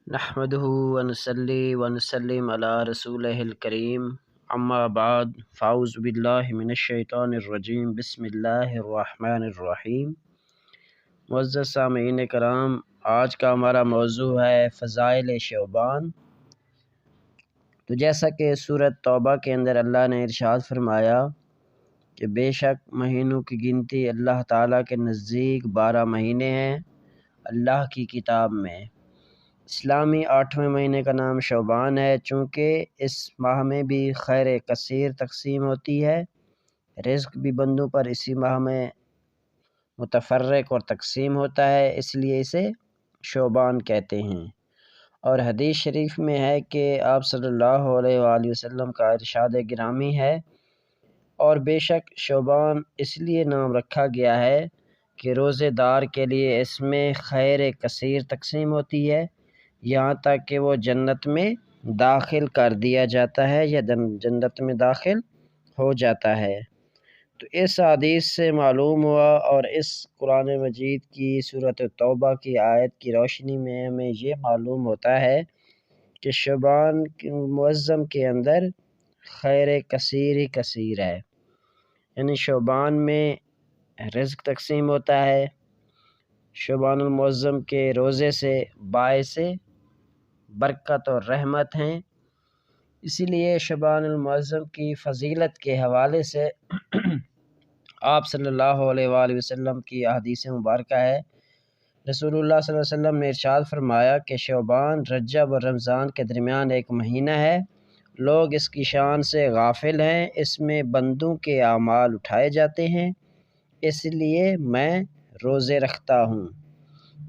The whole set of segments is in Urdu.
نحمده ونصلي ونسلم على رسوله الكريم اما بعد فاعوذ باللہ من الشیطان الرجیم بسم اللہ الرحمن الرحیم۔ معزز سامعین کرام، آج کا ہمارا موضوع ہے فضائل شعبان۔ تو جیسا کہ سورۃ توبہ کے اندر اللہ نے ارشاد فرمایا کہ بے شک مہینوں کی گنتی اللہ تعالیٰ کے نزدیک 12 مہینے ہیں اللہ کی کتاب میں۔ اسلامی 8ویں مہینے کا نام شعبان ہے، چونکہ اس ماہ میں بھی خیر کثیر تقسیم ہوتی ہے، رزق بھی بندوں پر اسی ماہ میں متفرق اور تقسیم ہوتا ہے، اس لیے اسے شعبان کہتے ہیں۔ اور حدیث شریف میں ہے کہ آپ صلی اللہ علیہ وآلہ وسلم کا ارشاد گرامی ہے، اور بے شک شعبان اس لیے نام رکھا گیا ہے کہ روزے دار کے لیے اس میں خیر کثیر تقسیم ہوتی ہے، یہاں تک کہ وہ جنت میں داخل کر دیا جاتا ہے یا جنت میں داخل ہو جاتا ہے۔ تو اس حدیث سے معلوم ہوا، اور اس قرآن مجید کی سورۃ توبہ کی آیت کی روشنی میں ہمیں یہ معلوم ہوتا ہے کہ شعبان معظم کے اندر خیر کثیر ہی کثیر ہے، یعنی شعبان میں رزق تقسیم ہوتا ہے، شعبان المعظم کے روزے سے باعث برکت اور رحمت ہیں۔ اسی لیے شعبان المعظم کی فضیلت کے حوالے سے آپ صلی اللہ علیہ وآلہ وسلم کی احادیث مبارکہ ہے۔ رسول اللہ صلی اللہ علیہ وسلم نے ارشاد فرمایا کہ شعبان رجب اور رمضان کے درمیان ایک مہینہ ہے، لوگ اس کی شان سے غافل ہیں، اس میں بندوں کے اعمال اٹھائے جاتے ہیں، اس لیے میں روزے رکھتا ہوں۔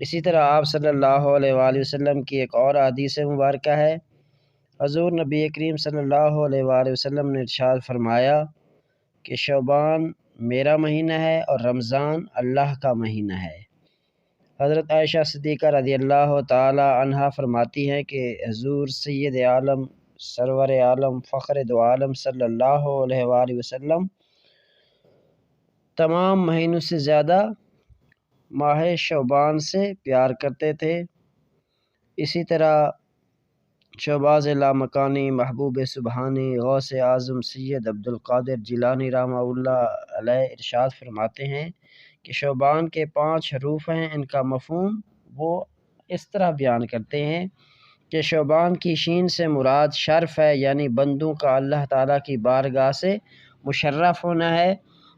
اسی طرح آپ صلی اللہ علیہ وآلہ وسلم کی ایک اور حدیث مبارکہ ہے، حضور نبی کریم صلی اللہ علیہ وآلہ وسلم نے ارشاد فرمایا کہ شعبان میرا مہینہ ہے اور رمضان اللہ کا مہینہ ہے۔ حضرت عائشہ صدیقہ رضی اللہ تعالی عنہا فرماتی ہیں کہ حضور سید عالم سرور عالم فخر دو عالم صلی اللہ علیہ وآلہ وسلم تمام مہینوں سے زیادہ ماہ شعبان سے پیار کرتے تھے۔ اسی طرح شہباز لامکانی محبوب سبحانی غوث اعظم سید عبدالقادر جیلانی رحمہ اللہ علیہ ارشاد فرماتے ہیں کہ شعبان کے 5 حروف ہیں، ان کا مفہوم وہ اس طرح بیان کرتے ہیں کہ شعبان کی شین سے مراد شرف ہے، یعنی بندوں کا اللہ تعالیٰ کی بارگاہ سے مشرف ہونا ہے۔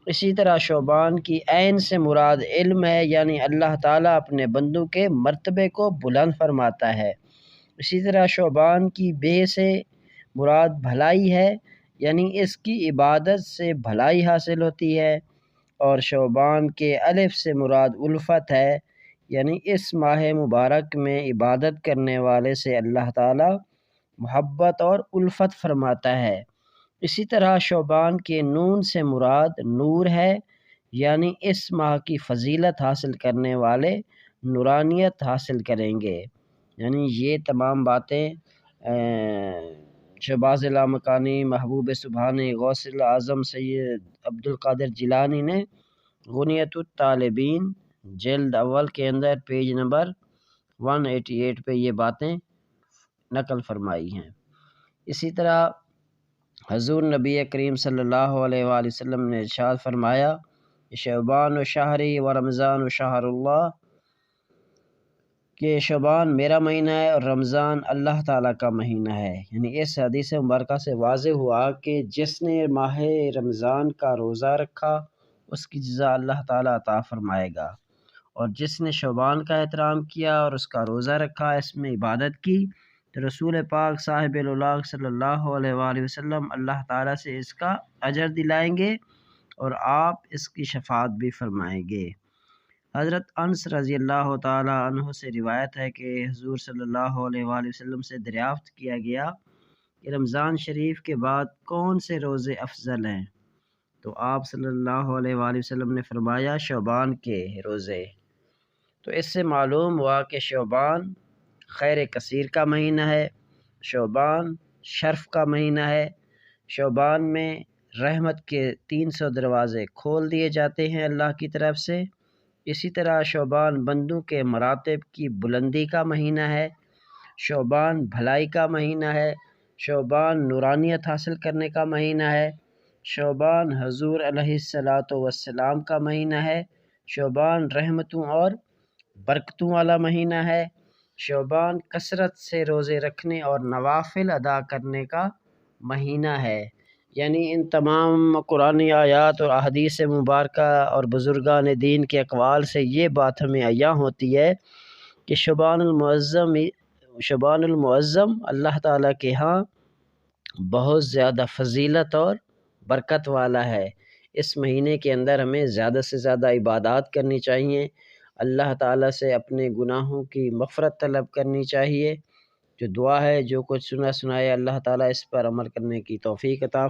اسی طرح شعبان کی عین سے مراد علم ہے، یعنی اللہ تعالیٰ اپنے بندوں کے مرتبے کو بلند فرماتا ہے۔ اسی طرح شعبان کی بے سے مراد بھلائی ہے، یعنی اس کی عبادت سے بھلائی حاصل ہوتی ہے، اور شعبان کے الف سے مراد الفت ہے، یعنی اس ماہ مبارک میں عبادت کرنے والے سے اللہ تعالیٰ محبت اور الفت فرماتا ہے۔ اسی طرح شعبان کے نون سے مراد نور ہے، یعنی اس ماہ کی فضیلت حاصل کرنے والے نورانیت حاصل کریں گے۔ یعنی یہ تمام باتیں شہباز لامکانی محبوب سبحانی غوث اعظم سید عبدالقادر جیلانی نے غنیت الطالبین جلد اول کے اندر پیج نمبر 188 پہ یہ باتیں نقل فرمائی ہیں۔ اسی طرح حضور نبی کریم صلی اللہ علیہ وآلہ وسلم نے ارشاد فرمایا کہ شعبان و شہری و رمضان و شہر اللہ، کہ شعبان میرا مہینہ ہے اور رمضان اللہ تعالیٰ کا مہینہ ہے۔ یعنی اس حدیث مبارکہ سے واضح ہوا کہ جس نے ماہ رمضان کا روزہ رکھا اس کی جزا اللہ تعالیٰ عطا فرمائے گا، اور جس نے شعبان کا احترام کیا اور اس کا روزہ رکھا، اس میں عبادت کی، تو رسول پاک صاحب الولاق صلی اللہ علیہ وآلہ وسلم اللہ تعالیٰ سے اس کا اجر دلائیں گے، اور آپ اس کی شفاعت بھی فرمائیں گے۔ حضرت انس رضی اللہ تعالی عنہ سے روایت ہے کہ حضور صلی اللہ علیہ وآلہ وسلم سے دریافت کیا گیا کہ رمضان شریف کے بعد کون سے روزے افضل ہیں، تو آپ صلی اللہ علیہ وآلہ وسلم نے فرمایا شعبان کے روزے۔ تو اس سے معلوم ہوا کہ شعبان خیر کثیر کا مہینہ ہے، شعبان شرف کا مہینہ ہے، شعبان میں رحمت کے 300 دروازے کھول دیے جاتے ہیں اللہ کی طرف سے۔ اسی طرح شعبان بندوں کے مراتب کی بلندی کا مہینہ ہے، شعبان بھلائی کا مہینہ ہے، شعبان نورانیت حاصل کرنے کا مہینہ ہے، شعبان حضور علیہ الصلاۃ والسلام کا مہینہ ہے، شعبان رحمتوں اور برکتوں والا مہینہ ہے، شعبان کثرت سے روزے رکھنے اور نوافل ادا کرنے کا مہینہ ہے۔ یعنی ان تمام قرآنی آیات اور احادیث مبارکہ اور بزرگان دین کے اقوال سے یہ بات ہمیں عیاں ہوتی ہے کہ شعبان المعظم اللہ تعالیٰ کے ہاں بہت زیادہ فضیلت اور برکت والا ہے۔ اس مہینے کے اندر ہمیں زیادہ سے زیادہ عبادات کرنی چاہیے، اللہ تعالیٰ سے اپنے گناہوں کی مغفرت طلب کرنی چاہیے۔ جو دعا ہے، جو کچھ سنا سنایا، اللہ تعالیٰ اس پر عمل کرنے کی توفیق عطا